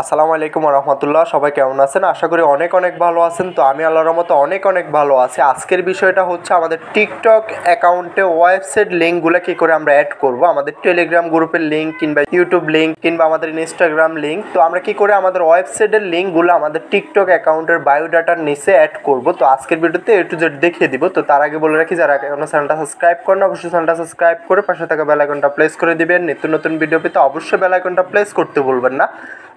আসসালামু আলাইকুম ওয়া রাহমাতুল্লাহ। সবাই কেমন আছেন? আশা করি অনেক অনেক ভালো আছেন। তো আমি আল্লাহর রহমতে অনেক অনেক ভালো আছি। আজকের বিষয়টা হচ্ছে আমাদের টিকটক অ্যাকাউন্টে ওয়েবসাইট লিঙ্কগুলো কী করে আমরা অ্যাড করব। আমাদের টেলিগ্রাম গ্রুপের লিঙ্ক কিংবা ইউটিউব লিঙ্ক কিংবা আমাদের ইনস্টাগ্রাম লিঙ্ক। তো আমরা কী করে আমাদের ওয়েবসাইটের লিঙ্কগুলো আমাদের টিকটক অ্যাকাউন্টের বায়োডাটার নিচে অ্যাড করব। তো আজকের ভিডিওতে A to Z দেখিয়ে দিব। তো তার আগে বলে রাখি, যারা এখনো চ্যানেলটা সাবস্ক্রাইব করেন অবশ্যই চ্যানেলটা সাবস্ক্রাইব করে পাশে থাকা বেল আইকনটা প্রেস করে দিবেন। নিত্য নতুন ভিডিও পেতে অবশ্যই বেল আইকনটা প্রেস করতে ভুলবেন না।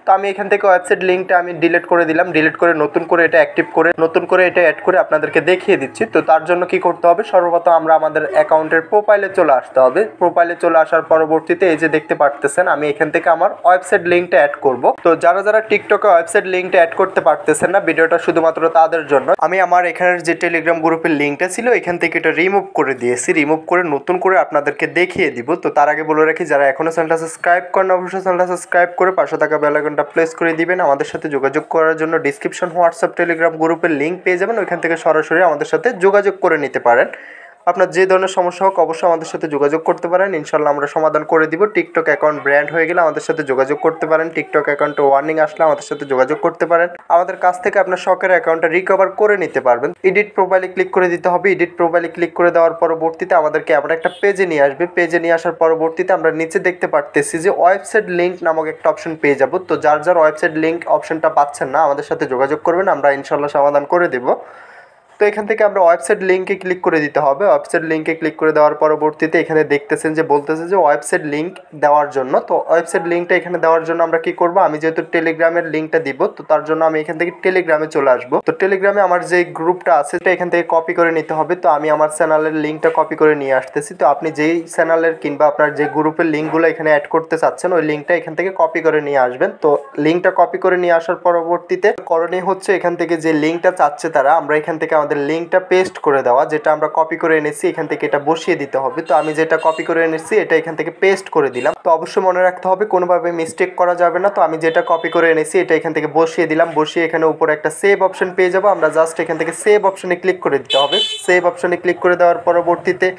তো আমি এখান থেকে ওয়েবসাইট লিঙ্কটা আমি ডিলিট করে দিলাম। ডিলিট করে নতুন করে এটা অ্যাক্টিভ করে নতুন করে এটা অ্যাড করে আপনাদেরকে দেখিয়ে দিচ্ছি। তো তার জন্য কি করতে হবে, সর্বপ্রথম আমরা আমাদের অ্যাকাউন্টের প্রোফাইলে চলে আসতে হবে। প্রোফাইলে চলে আসার পরবর্তীতে এই যে দেখতে পারতেছেন, আমি এখান থেকে আমার ওয়েবসাইট লিঙ্কটা অ্যাড করব। তো যারা যারা টিকটকে ওয়েবসাইট লিঙ্কটা অ্যাড করতে পারতেছেন না, ভিডিওটা শুধুমাত্র তাদের জন্য। আমি আমার এখানের যে টেলিগ্রাম গ্রুপের লিঙ্কটা ছিল এখান থেকে এটা রিমুভ করে দিয়েছি। রিমুভ করে নতুন করে আপনাদেরকে দেখিয়ে দিব। তো তার আগে বলে রাখি, যারা এখনো চ্যানেলটা সাবস্ক্রাইব করেন অবশ্যই চ্যানেলটা সাবস্ক্রাইব করে পাশে থাকা বেল আইকনটা প্রেস করে দিবেন। আমাদের সাথে যোগাযোগ করার জন্য ডিসক্রিপশন হোয়াটসঅ্যাপ টেলিগ্রাম গ্রুপের লিঙ্ক পেয়ে যাবেন। ওইখান থেকে সরাসরি আমাদের সাথে যোগাযোগ করে নিতে পারেন। আপনার যে ধরনের সমস্যা হোক অবশ্যই আমাদের সাথে যোগাযোগ করতে পারেন, ইনশাল্লাহ আমরা সমাধান করে দিব। টিকটক অ্যাকাউন্ট ব্র্যান্ড হয়ে গেলে আমাদের সাথে যোগাযোগ করতে পারেন। টিকটক অ্যাকাউন্টে ওয়ার্নিং আসলে আমাদের সাথে যোগাযোগ করতে পারেন। আমাদের কাছ থেকে আপনার শখের অ্যাকাউন্টটা রিকভার করে নিতে পারবেন। এডিট প্রোফাইলে ক্লিক করে দিতে হবে। এডিট প্রোফাইলে ক্লিক করে দেওয়ার পরবর্তীতে আমাদেরকে আমরা একটা পেজে নিয়ে আসবে। পেজে নিয়ে আসার পরবর্তীতে আমরা নিচে দেখতে পারতেছি যে ওয়েবসাইট লিঙ্ক নামক একটা অপশন পেয়ে যাব। তো যার যার ওয়েবসাইট লিঙ্ক অপশনটা পাচ্ছেন না আমাদের সাথে যোগাযোগ করবেন, আমরা ইনশাল্লাহ সমাধান করে দেবো। তো এখান থেকে আমরা ওয়েবসাইট লিঙ্কে ক্লিক করে দিতে হবে। ওয়েবসাইট লিঙ্কে ক্লিক করে দেওয়ার পরবর্তীতে এখানে দেখতেছেন যে বলতেছে যে ওয়েবসাইট লিঙ্ক দেওয়ার জন্য। তো ওয়েবসাইট লিঙ্কটা এখানে দেওয়ার জন্য আমরা কি করব, আমি যেহেতু টেলিগ্রামের লিঙ্কটা দিব তো তার জন্য আমি এখান থেকে টেলিগ্রামে চলে আসব। তো টেলিগ্রামে আমার যে গ্রুপটা আছে সেটা এখান থেকে কপি করে নিতে হবে। তো আমি আমার চ্যানেলের লিঙ্কটা কপি করে নিয়ে আসতেছি। তো আপনি যেই চ্যানেলের কিংবা আপনার যে গ্রুপের লিঙ্কগুলো এখানে অ্যাড করতে চাচ্ছেন ওই লিঙ্কটা এখান থেকে কপি করে নিয়ে আসবেন। তো লিঙ্কটা কপি করে নিয়ে আসার পরবর্তীতে করণীয় হচ্ছে এখান থেকে যে লিঙ্কটা চাচ্ছে তারা, আমরা এখান থেকে আমাদের লিঙ্কটা পেস্ট করে দেওয়া, যেটা আমরা কপি করে এনেছি এখান থেকে এটা বসিয়ে দিতে হবে। তো আমি যেটা কপি করে এনেছি এটা এখান থেকে পেস্ট করে দিলাম। তো অবশ্যই মনে রাখতে হবে কোনোভাবে মিস্টেক করা যাবে না। তো আমি যেটা কপি করে এনেছি এটা এখান থেকে বসিয়ে দিলাম। বসিয়ে এখানে উপরে একটা সেভ অপশন পেয়ে যাবো। আমরা জাস্ট এখান থেকে সেভ অপশনে ক্লিক করে দিতে হবে। সেভ অপশনে ক্লিক করে দেওয়ার পরবর্তীতে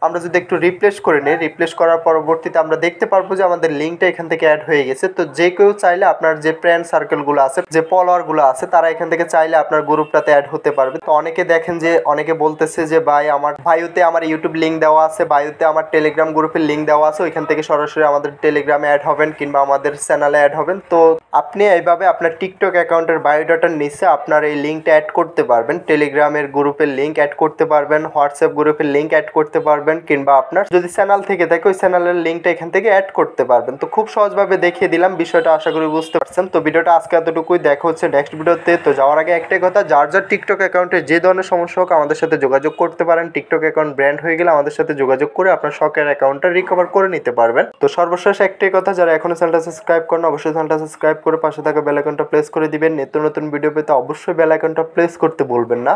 আমরা যদি একটু রিপ্লেস করে নিই, রিপ্লেস করার পরবর্তীতে আমরা দেখতে পারবো যে আমাদের লিঙ্কটা এখান থেকে অ্যাড হয়ে গেছে। তো যে কেউ চাইলে আপনার যে ফ্রেন্ড সার্কেলগুলো আছে, যে ফলোয়ারগুলো আছে, তারা এখান থেকে চাইলে আপনার গ্রুপটাতে অ্যাড হতে পারবে। তো অনেকে দেখেন যে অনেকে বলতেছে যে ভাই আমার বায়োতে আমার ইউটিউব লিঙ্ক দেওয়া আছে, বায়োতে আমার টেলিগ্রাম গ্রুপের লিঙ্ক দেওয়া আছে, ওইখান থেকে সরাসরি আমাদের টেলিগ্রামে অ্যাড হবেন কিংবা আমাদের চ্যানেলে অ্যাড হবেন। তো আপনি এইভাবে আপনার টিকটক অ্যাকাউন্টের বায়োডাটার নিচে আপনার এই লিঙ্কটা অ্যাড করতে পারবেন। টেলিগ্রামের গ্রুপের লিঙ্ক অ্যাড করতে পারবেন, হোয়াটসঅ্যাপ গ্রুপের লিঙ্ক অ্যাড করতে পারবেন, কিংবা আপনার যদি চ্যানেল থেকে থাকে ওই চ্যানেলের লিঙ্কটা এখান থেকে অ্যাড করতে পারবেন। তো খুব সহজভাবে দেখিয়ে দিলাম, বিষয়টা আশা করি বুঝতে পারছেন। তো ভিডিওটা আজকে এতটুকুই, দেখা হচ্ছে নেক্সট ভিডিওতে। তো যাওয়ার আগে একটাই কথা, যার যার টিকটক অ্যাকাউন্টে যে ধরনের সমস্যা হোক আমাদের সাথে যোগাযোগ করতে পারেন। টিকটক অ্যাকাউন্ট ব্র্যান্ড হয়ে গেলে আমাদের সাথে যোগাযোগ করে আপনার শখের অ্যাকাউন্টটা রিকভার করে নিতে পারবেন। তো সর্বশেষ একটাই কথা, যারা এখনো চ্যানেলটা সাবস্ক্রাইব করেন অবশ্যই চ্যানেলটা সাবস্ক্রাইব করে পাশে থাকা বেল আইকনটা প্রেস করে দিবেন। নিত্য নতুন ভিডিও পেতে অবশ্যই বেল আইকনটা প্রেস করতে ভুলবেন না।